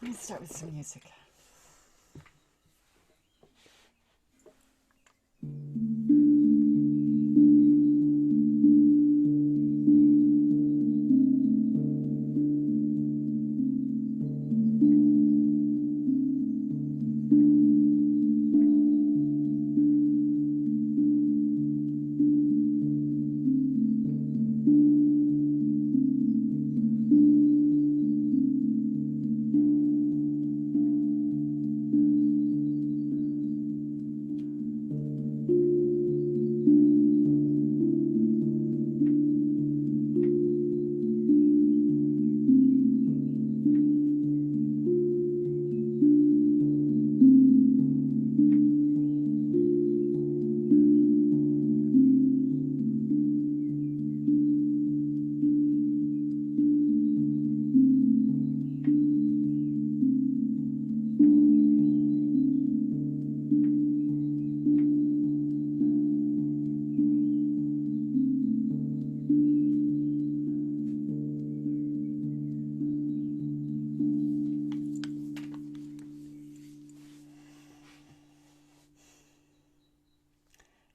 Let me start with some music.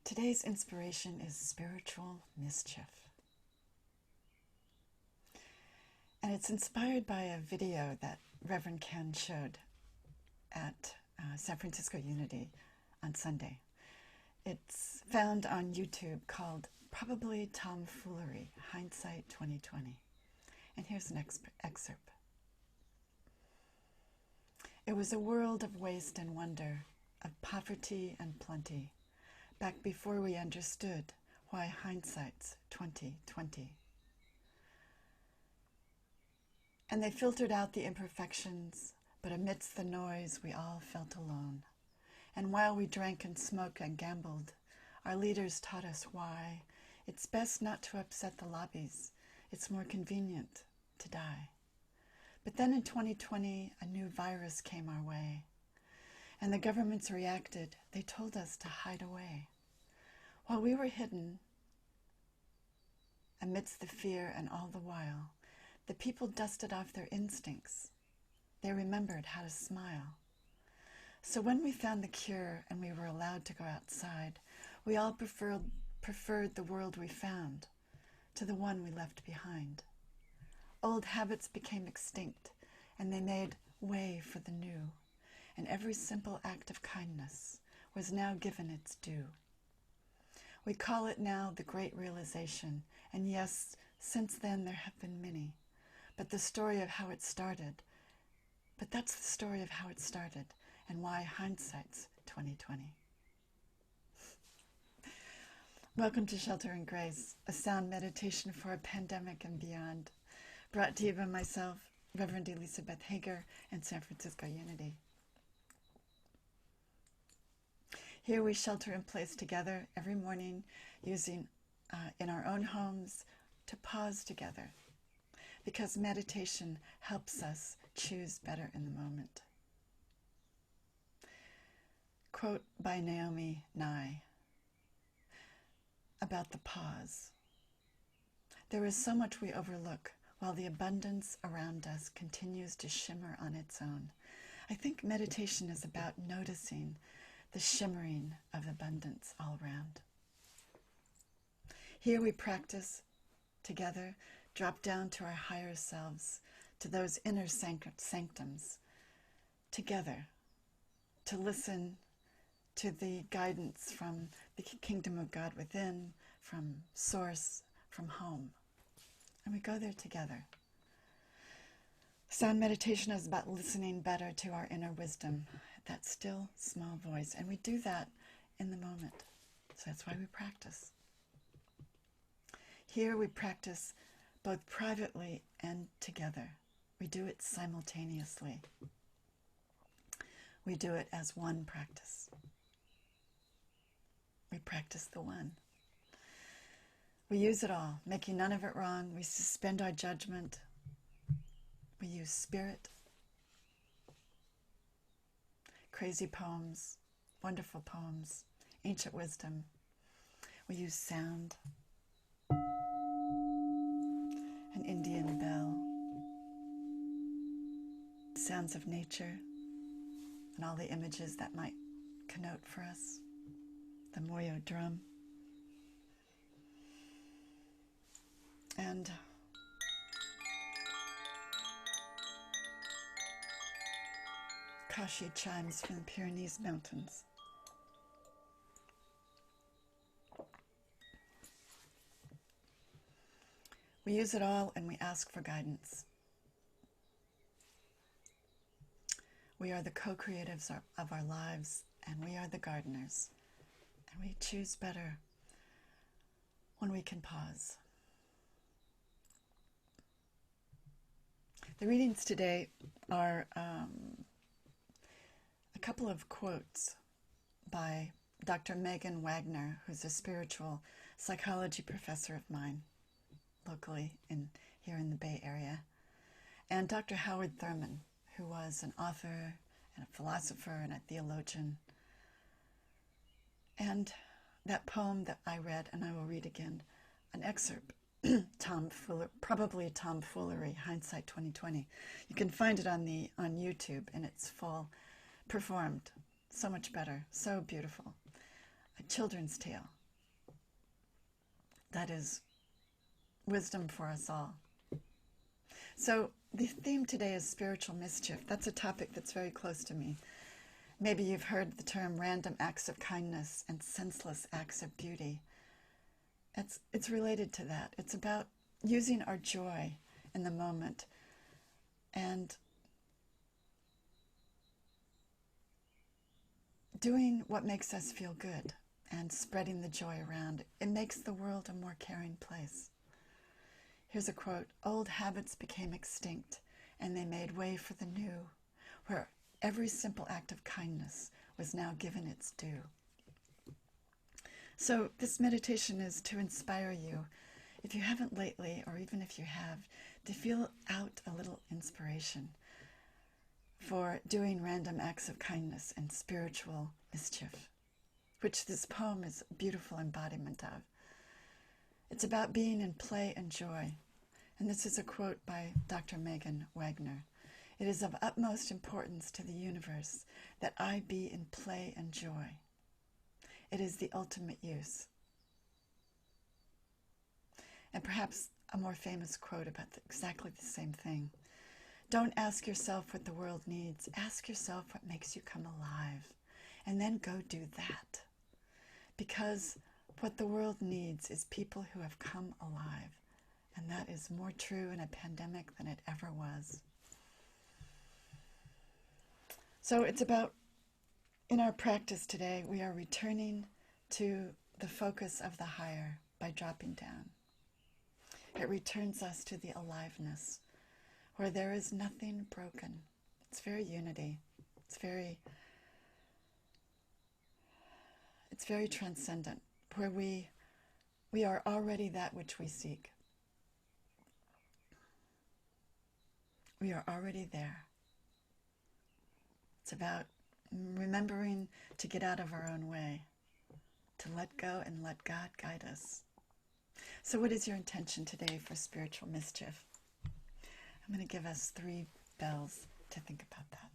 Today's inspiration is spiritual mischief. And it's inspired by a video that Reverend Ken showed at San Francisco Unity on Sunday. It's found on YouTube called Probably TomFoolery, Hindsight 2020. And here's an excerpt. It was a world of waste and wonder, of poverty and plenty, back before we understood why hindsight's 2020. And they filtered out the imperfections, but amidst the noise we all felt alone. And while we drank and smoked and gambled, our leaders taught us why it's best not to upset the lobbies. It's more convenient to die. But then in 2020, a new virus came our way. And the governments reacted. They told us to hide away. While we were hidden, amidst the fear and all the while, the people dusted off their instincts. They remembered how to smile. So when we found the cure and we were allowed to go outside, we all preferred the world we found to the one we left behind. Old habits became extinct, and they made way for the new. And every simple act of kindness was now given its due. We call it now the Great Realization, and yes, since then there have been many. But that's the story of how it started, and why hindsight's 2020. Welcome to Shelter and Grace, a sound meditation for a pandemic and beyond, brought to you by myself, Reverend Elizabeth Hager, and San Francisco Unity. Here we shelter in place together every morning, using in our own homes to pause together, because meditation helps us choose better in the moment. Quote by Naomi Nye about the pause. There is so much we overlook while the abundance around us continues to shimmer on its own. I think meditation is about noticing the shimmering of abundance all around. Here we practice together, drop down to our higher selves, to those inner sanctums, together, to listen to the guidance from the kingdom of God within, from source, from home. And we go there together. Sound meditation is about listening better to our inner wisdom, that still small voice. And we do that in the moment. So that's why we practice. Here we practice both privately and together. We do it simultaneously. We do it as one practice. We practice the one. We use it all, making none of it wrong. We suspend our judgment. We use spirit, crazy poems, wonderful poems, ancient wisdom. We use sound, an Indian bell. Sound sounds of nature and all the images that might connote for us. The moyo drum. And Kashi chimes from the Pyrenees Mountains. We use it all and we ask for guidance. We are the co-creatives of our lives, and we are the gardeners. And we choose better when we can pause. The readings today are a couple of quotes by Dr. Megan Wagner, who's a spiritual psychology professor of mine locally here in the Bay Area, and Dr. Howard Thurman, who was an author and a philosopher and a theologian. And that poem that I read, and I will read again, an excerpt, Probably TomFoolery, Hindsight 2020. You can find it on YouTube in its full, performed, so much better, so beautiful. A children's tale. That is wisdom for us all. So the theme today is spiritual mischief. That's a topic that's very close to me. Maybe you've heard the term random acts of kindness and senseless acts of beauty. It's related to that. It's about using our joy in the moment and doing what makes us feel good and spreading the joy around. It makes the world a more caring place. Here's a quote: "Old habits became extinct, and they made way for the new, where every simple act of kindness was now given its due." So this meditation is to inspire you, if you haven't lately, or even if you have, to feel out a little inspiration for doing random acts of kindness and spiritual mischief, which this poem is a beautiful embodiment of. It's about being in play and joy. And this is a quote by Dr. Megan Wagner. "It is of utmost importance to the universe that I be in play and joy. It is the ultimate use." And perhaps a more famous quote about exactly the same thing. "Don't ask yourself what the world needs. Ask yourself what makes you come alive. And then go do that. Because what the world needs is people who have come alive. And that is more true in a pandemic than it ever was." So it's about, in our practice today, we are returning to the focus of the higher by dropping down. It returns us to the aliveness, where there is nothing broken. It's very unity. It's very transcendent, where we are already that which we seek. We are already there. It's about remembering to get out of our own way, to let go and let God guide us. So what is your intention today for spiritual mischief? I'm going to give us 3 bells to think about that.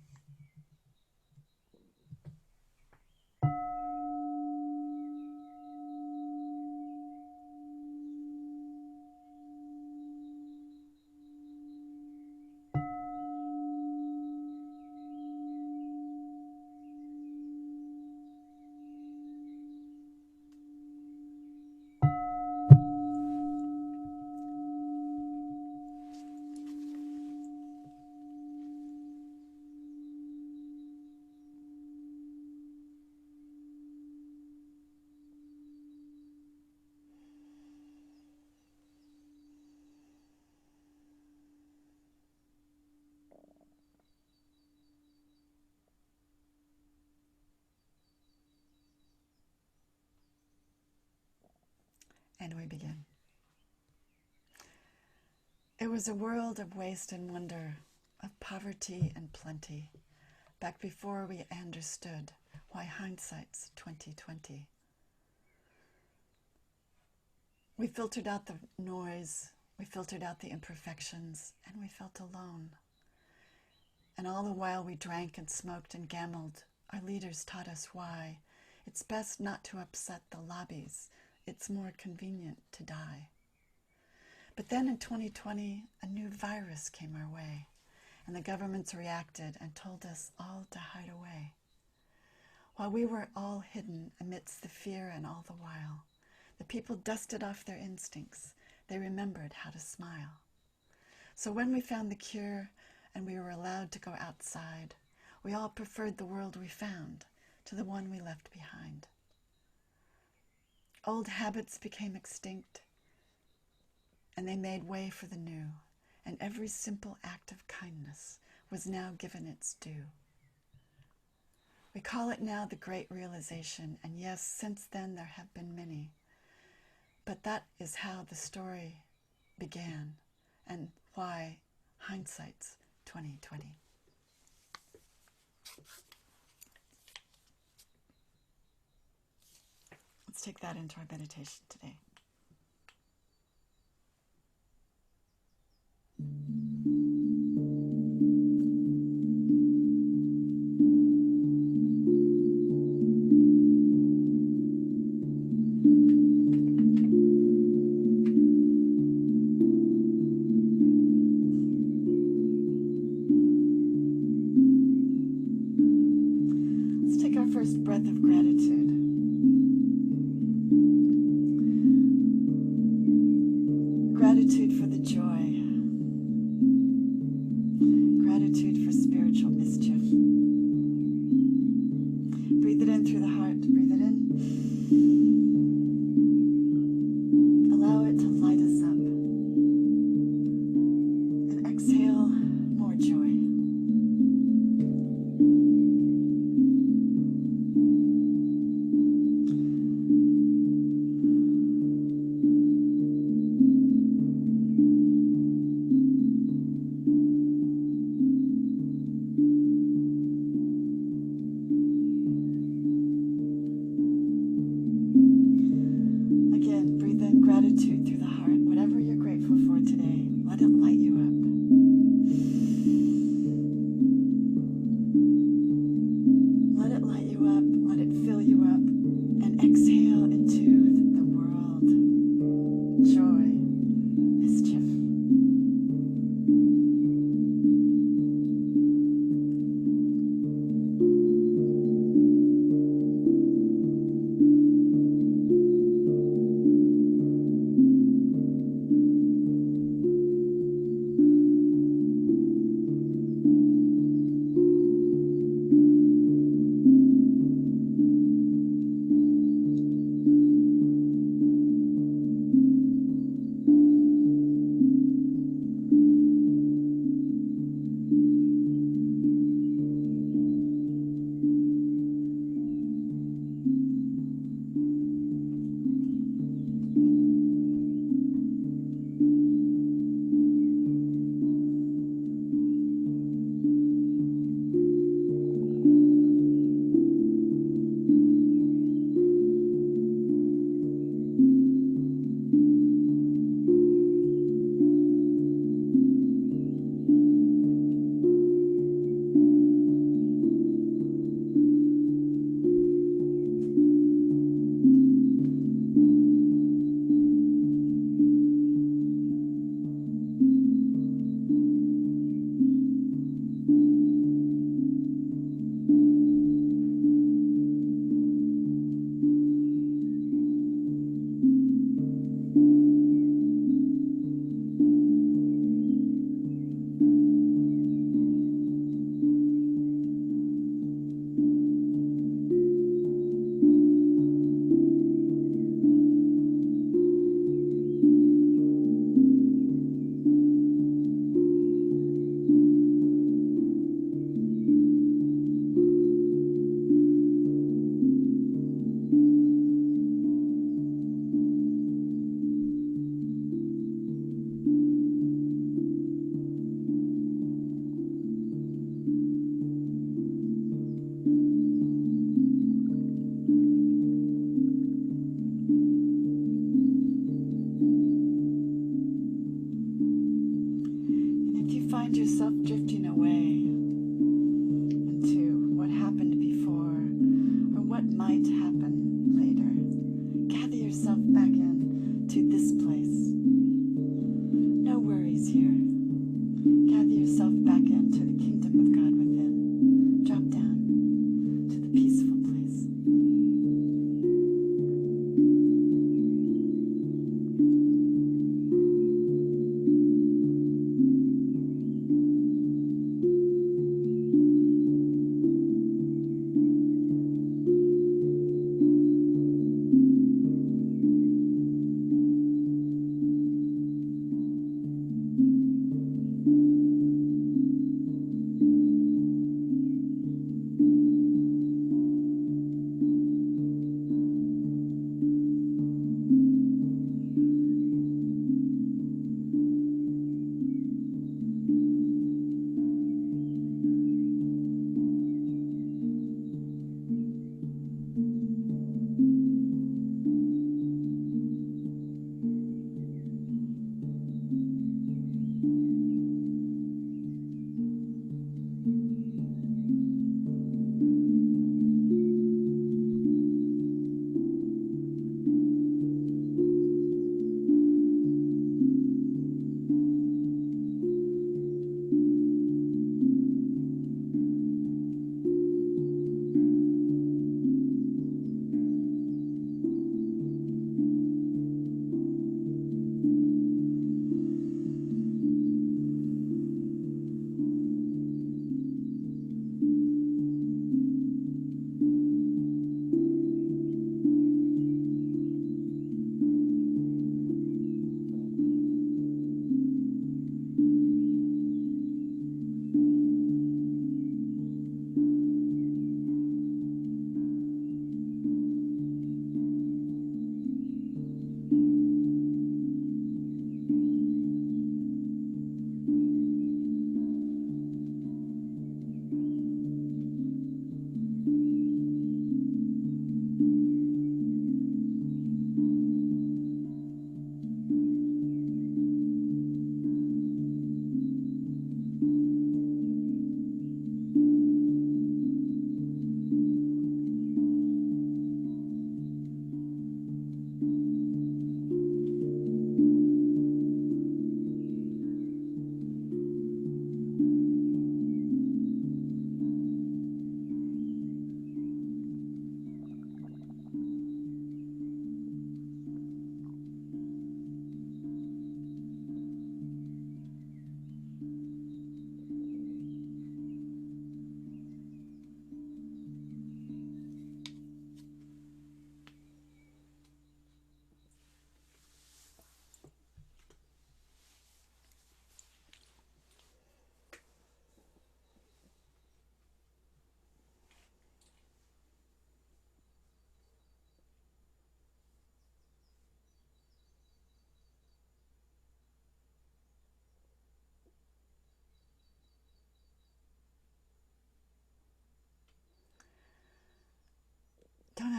And we begin. It was a world of waste and wonder, of poverty and plenty, back before we understood why hindsight's 2020. We filtered out the noise, we filtered out the imperfections, and we felt alone. And all the while we drank and smoked and gambled, our leaders taught us why it's best not to upset the lobbies. It's more convenient to die. But then in 2020, a new virus came our way, and the governments reacted and told us all to hide away. While we were all hidden amidst the fear and all the while, the people dusted off their instincts. They remembered how to smile. So when we found the cure and we were allowed to go outside, we all preferred the world we found to the one we left behind. Old habits became extinct, and they made way for the new, and every simple act of kindness was now given its due. We call it now the Great Realization, and yes, since then there have been many. But that is how the story began, and why Hindsight's 2020. Let's take that into our meditation today. Let's take our first breath of gratitude. Gratitude for the joy. Gratitude for spiritual mischief. Breathe it in through the heart. Breathe it in. Allow it to light us up. And exhale more joy.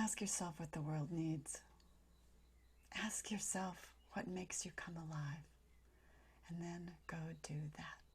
ask yourself what the world needs. Ask yourself what makes you come alive, and then go do that.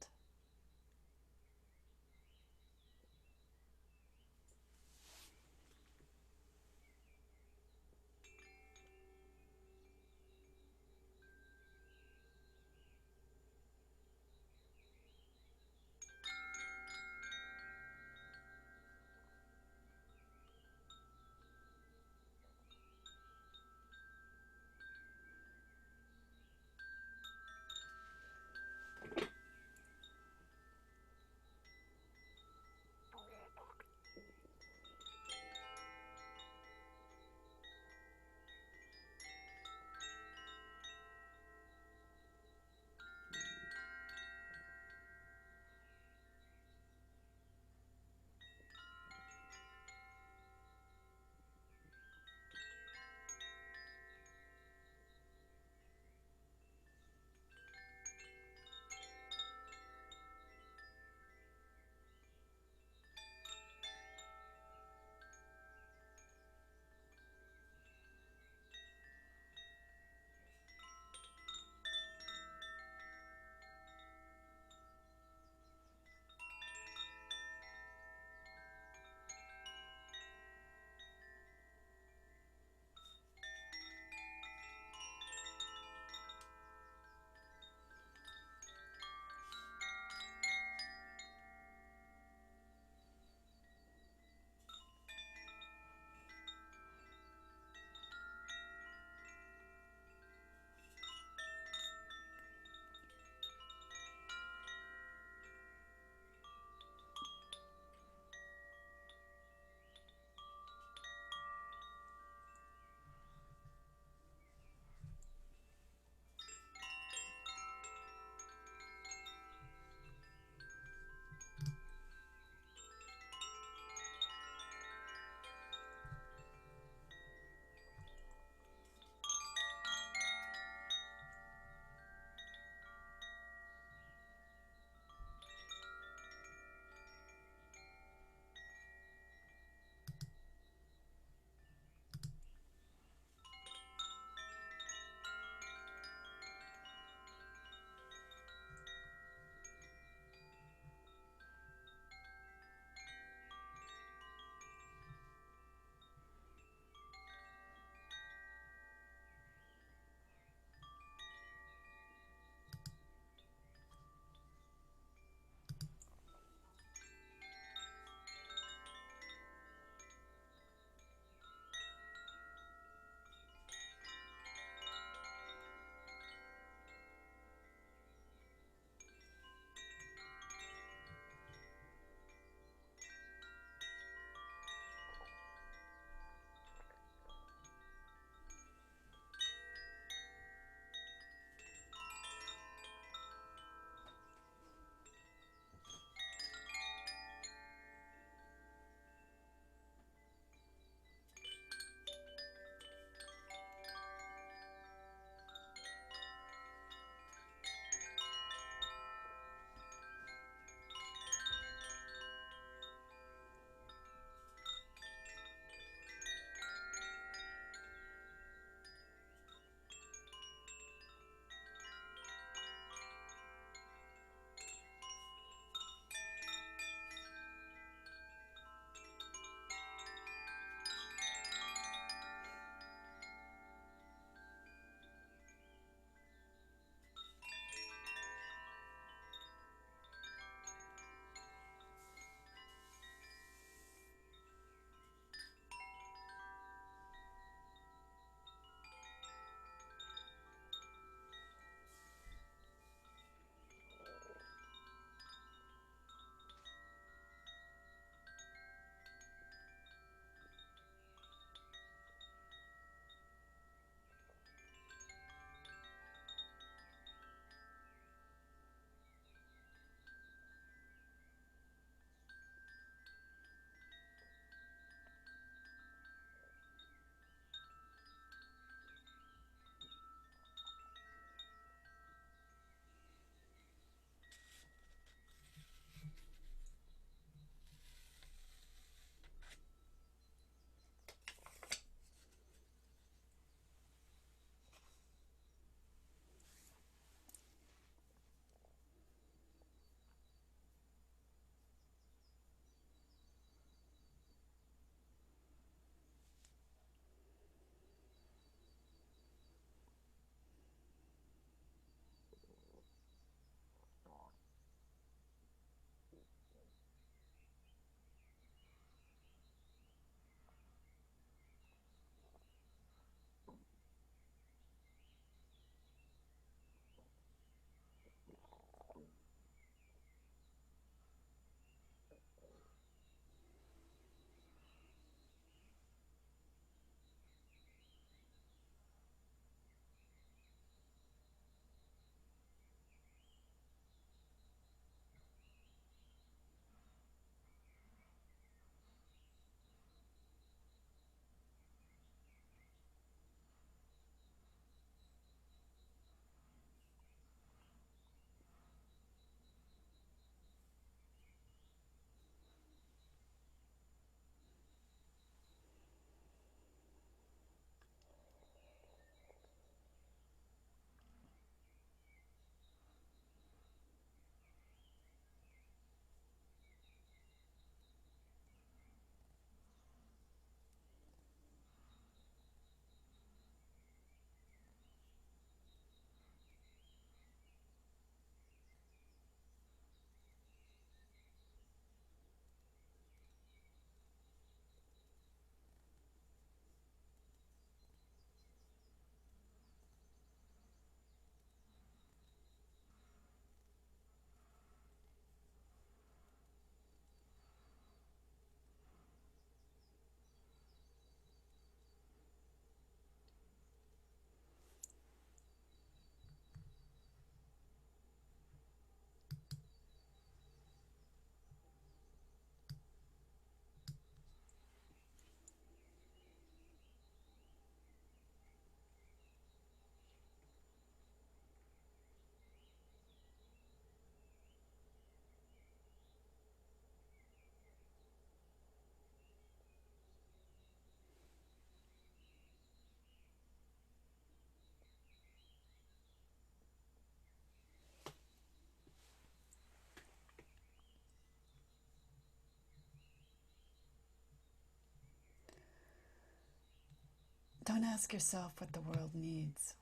Don't ask yourself what the world needs.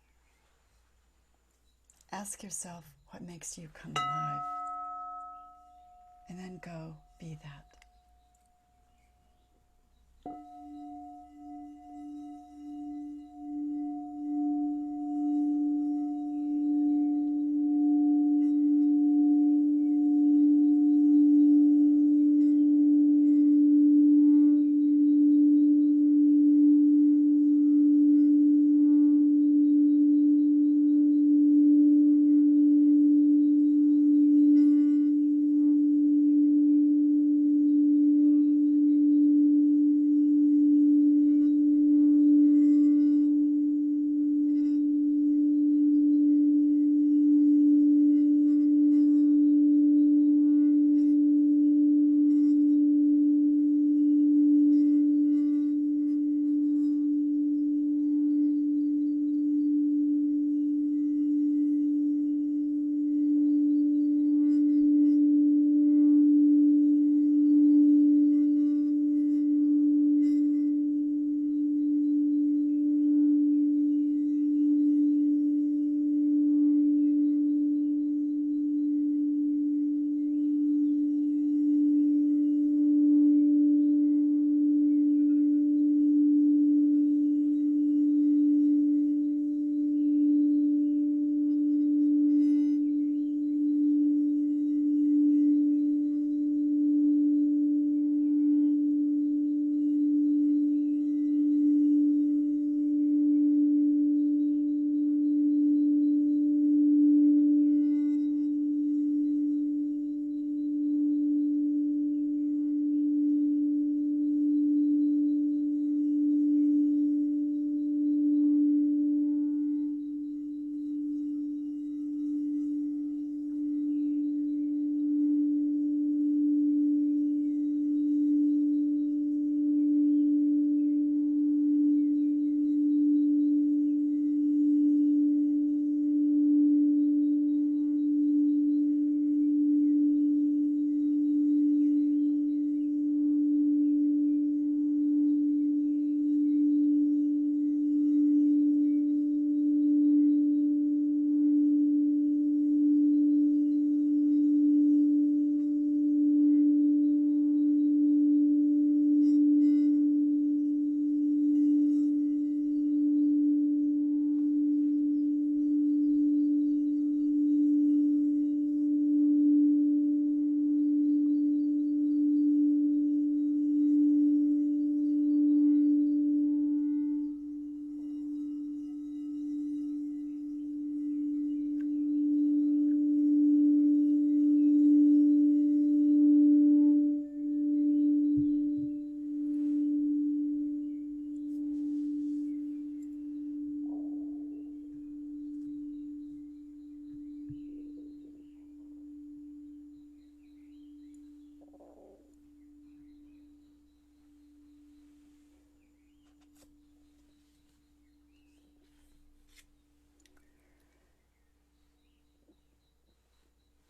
Ask yourself what makes you come alive. And then go be that.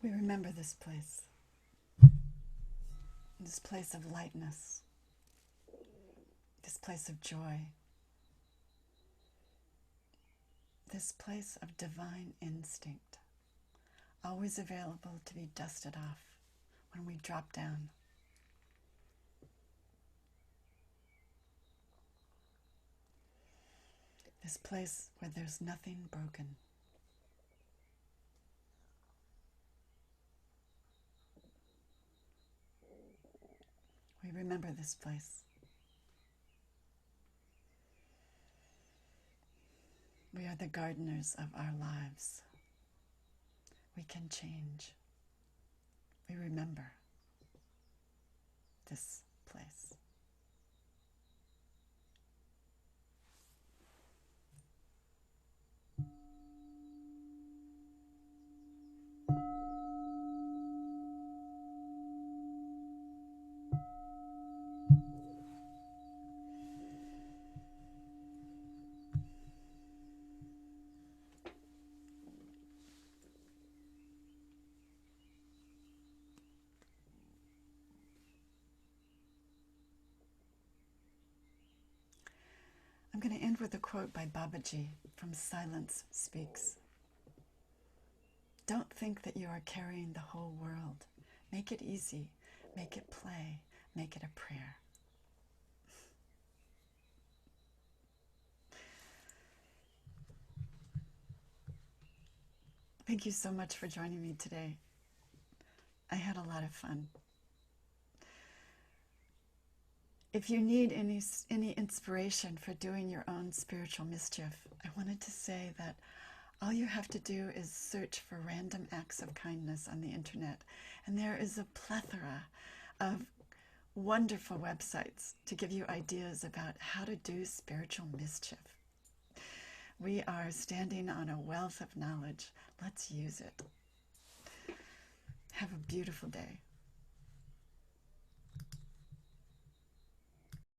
We remember this place of lightness, this place of joy, this place of divine instinct, always available to be dusted off when we drop down. This place where there's nothing broken. We remember this place. We are the gardeners of our lives. We can change. We remember this place. I'm going to end with a quote by Babaji from Silence Speaks. Don't think that you are carrying the whole world. Make it easy. Make it play. Make it a prayer. Thank you so much for joining me today. I had a lot of fun. If you need any inspiration for doing your own spiritual mischief, I wanted to say that all you have to do is search for random acts of kindness on the internet, and there is a plethora of wonderful websites to give you ideas about how to do spiritual mischief. We are standing on a wealth of knowledge. Let's use it. Have a beautiful day.